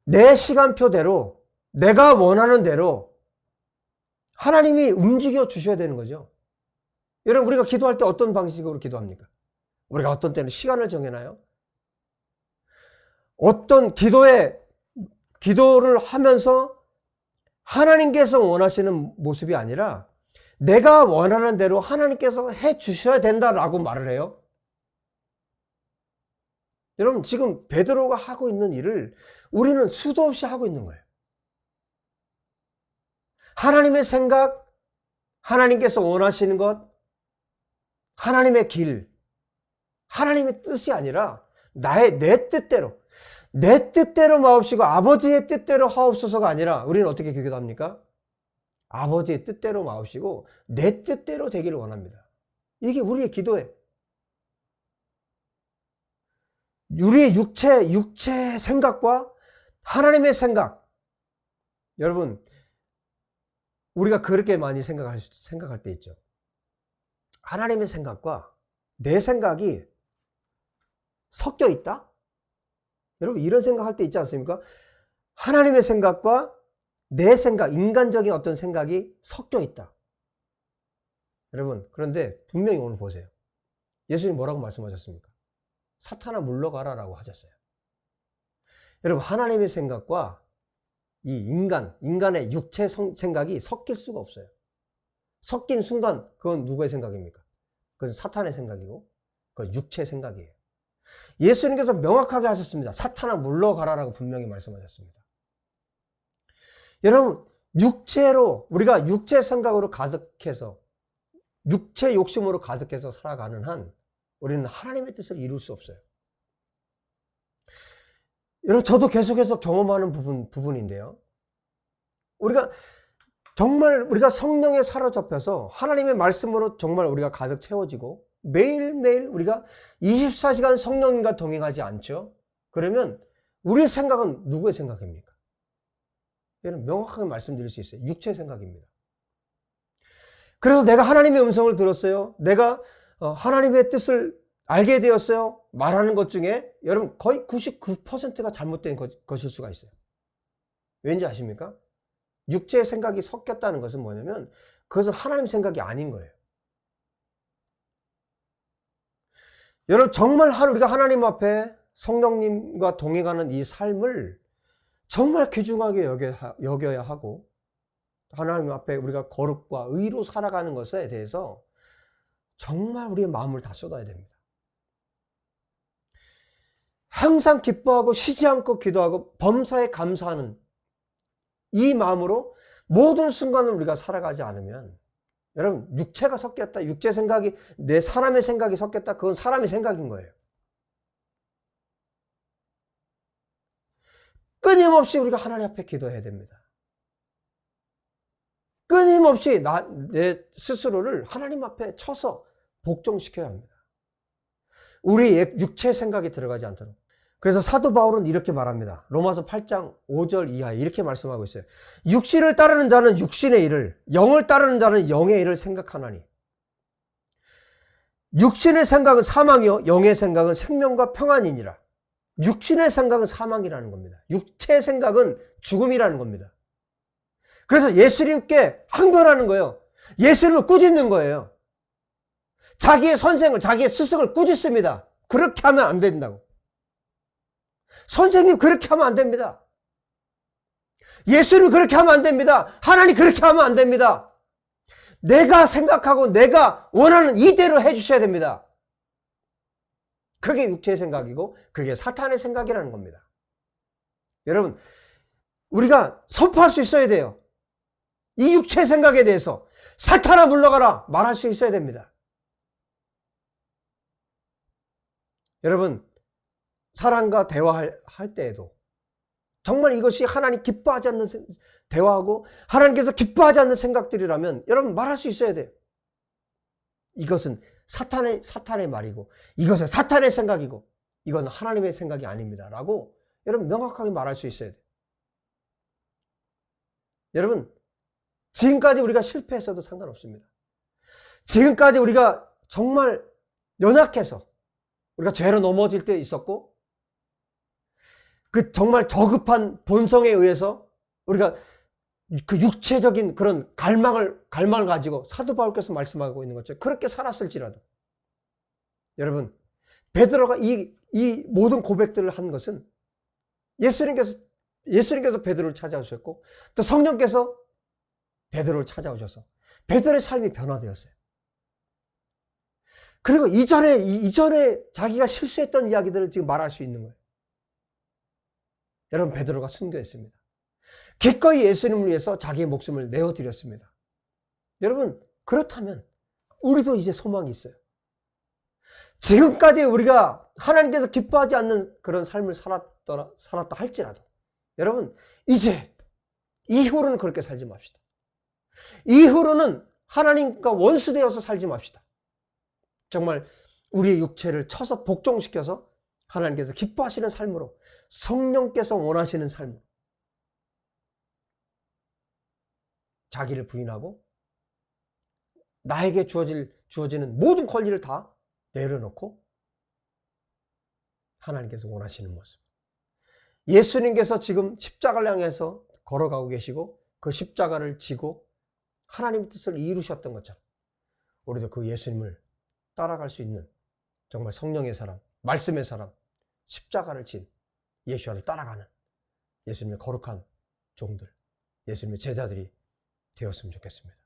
내 시간표대로 내가 원하는 대로 하나님이 움직여 주셔야 되는 거죠. 여러분, 우리가 기도할 때 어떤 방식으로 기도합니까? 우리가 어떤 때는 시간을 정해놔요. 어떤 기도를 하면서 하나님께서 원하시는 모습이 아니라 내가 원하는 대로 하나님께서 해 주셔야 된다라고 말을 해요. 여러분, 지금 베드로가 하고 있는 일을 우리는 수도 없이 하고 있는 거예요. 하나님의 생각, 하나님께서 원하시는 것, 하나님의 길, 하나님의 뜻이 아니라 내 뜻대로 마옵시고 아버지의 뜻대로 하옵소서가 아니라 우리는 어떻게 기도합니까? 아버지의 뜻대로 마옵시고 내 뜻대로 되기를 원합니다. 이게 우리의 기도예요. 우리의 육체 생각과 하나님의 생각. 여러분, 우리가 그렇게 많이 생각할 때 있죠. 하나님의 생각과 내 생각이 섞여 있다? 여러분, 이런 생각할 때 있지 않습니까? 하나님의 생각과 내 생각, 인간적인 어떤 생각이 섞여 있다. 여러분, 그런데 분명히 오늘 보세요. 예수님 뭐라고 말씀하셨습니까? 사탄아 물러가라 라고 하셨어요. 여러분, 하나님의 생각과 이 인간의 육체 생각이 섞일 수가 없어요. 섞인 순간 그건 누구의 생각입니까? 그건 사탄의 생각이고 그건 육체의 생각이에요. 예수님께서 명확하게 하셨습니다. 사탄아 물러가라라고 분명히 말씀하셨습니다. 여러분, 우리가 육체 생각으로 가득해서 육체 욕심으로 가득해서 살아가는 한 우리는 하나님의 뜻을 이룰 수 없어요. 여러분, 저도 계속해서 경험하는 부분인데요. 우리가 성령에 사로잡혀서 하나님의 말씀으로 정말 우리가 가득 채워지고 매일매일 우리가 24시간 성령님과 동행하지 않죠? 그러면 우리의 생각은 누구의 생각입니까? 여러분, 명확하게 말씀드릴 수 있어요. 육체의 생각입니다. 그래서 내가 하나님의 음성을 들었어요. 내가 하나님의 뜻을 알게 되었어요. 말하는 것 중에 여러분 거의 99%가 잘못된 것일 수가 있어요. 왠지 아십니까? 육체의 생각이 섞였다는 것은 뭐냐면 그것은 하나님 생각이 아닌 거예요. 여러분, 정말 우리가 하나님 앞에 성령님과 동행하는 이 삶을 정말 귀중하게 여겨야 하고 하나님 앞에 우리가 거룩과 의로 살아가는 것에 대해서 정말 우리의 마음을 다 쏟아야 됩니다. 항상 기뻐하고 쉬지 않고 기도하고 범사에 감사하는 이 마음으로 모든 순간을 우리가 살아가지 않으면 여러분, 육체가 섞였다, 육체 생각이 내 사람의 생각이 섞였다, 그건 사람의 생각인 거예요. 끊임없이 우리가 하나님 앞에 기도해야 됩니다. 끊임없이 내 스스로를 하나님 앞에 쳐서 복종시켜야 합니다. 우리의 육체 생각이 들어가지 않도록. 그래서 사도 바울은 이렇게 말합니다. 로마서 8장 5절 이하에 이렇게 말씀하고 있어요. 육신을 따르는 자는 육신의 일을, 영을 따르는 자는 영의 일을 생각하나니. 육신의 생각은 사망이요 영의 생각은 생명과 평안이니라. 육신의 생각은 사망이라는 겁니다. 육체의 생각은 죽음이라는 겁니다. 그래서 예수님께 항변하는 거예요. 예수님을 꾸짖는 거예요. 자기의 선생을, 자기의 스승을 꾸짖습니다. 그렇게 하면 안 된다고. 선생님 그렇게 하면 안 됩니다. 예수님 그렇게 하면 안 됩니다. 하나님 그렇게 하면 안 됩니다. 내가 생각하고 내가 원하는 이대로 해주셔야 됩니다. 그게 육체의 생각이고 그게 사탄의 생각이라는 겁니다. 여러분, 우리가 선포할 수 있어야 돼요. 이 육체의 생각에 대해서 사탄아 물러가라 말할 수 있어야 됩니다. 여러분, 사람과 대화할 때에도 정말 이것이 하나님 기뻐하지 않는 대화하고 하나님께서 기뻐하지 않는 생각들이라면 여러분 말할 수 있어야 돼요. 이것은 사탄의 말이고 이것은 사탄의 생각이고 이건 하나님의 생각이 아닙니다 라고 여러분 명확하게 말할 수 있어야 돼요. 여러분, 지금까지 우리가 실패했어도 상관없습니다. 지금까지 우리가 정말 연약해서 우리가 죄로 넘어질 때 있었고 그 정말 저급한 본성에 의해서 우리가 그 육체적인 그런 갈망을 가지고 사도 바울께서 말씀하고 있는 것처럼 그렇게 살았을지라도 여러분, 베드로가 이 모든 고백들을 한 것은 예수님께서 베드로를 찾아오셨고 또 성령께서 베드로를 찾아오셔서 베드로의 삶이 변화되었어요. 그리고 이전에 자기가 실수했던 이야기들을 지금 말할 수 있는 거예요. 여러분, 베드로가 순교했습니다. 기꺼이 예수님을 위해서 자기의 목숨을 내어드렸습니다. 여러분, 그렇다면 우리도 이제 소망이 있어요. 지금까지 우리가 하나님께서 기뻐하지 않는 그런 삶을 살았다 할지라도 여러분, 이제 이후로는 그렇게 살지 맙시다. 이후로는 하나님과 원수되어서 살지 맙시다. 정말 우리의 육체를 쳐서 복종시켜서 하나님께서 기뻐하시는 삶으로, 성령께서 원하시는 삶으로 자기를 부인하고 나에게 주어지는 모든 권리를 다 내려놓고 하나님께서 원하시는 모습. 예수님께서 지금 십자가를 향해서 걸어가고 계시고 그 십자가를 지고 하나님의 뜻을 이루셨던 것처럼 우리도 그 예수님을 따라갈 수 있는 정말 성령의 사람, 말씀의 사람, 십자가를 진 예수와를 따라가는 예수님의 거룩한 종들, 예수님의 제자들이 되었으면 좋겠습니다.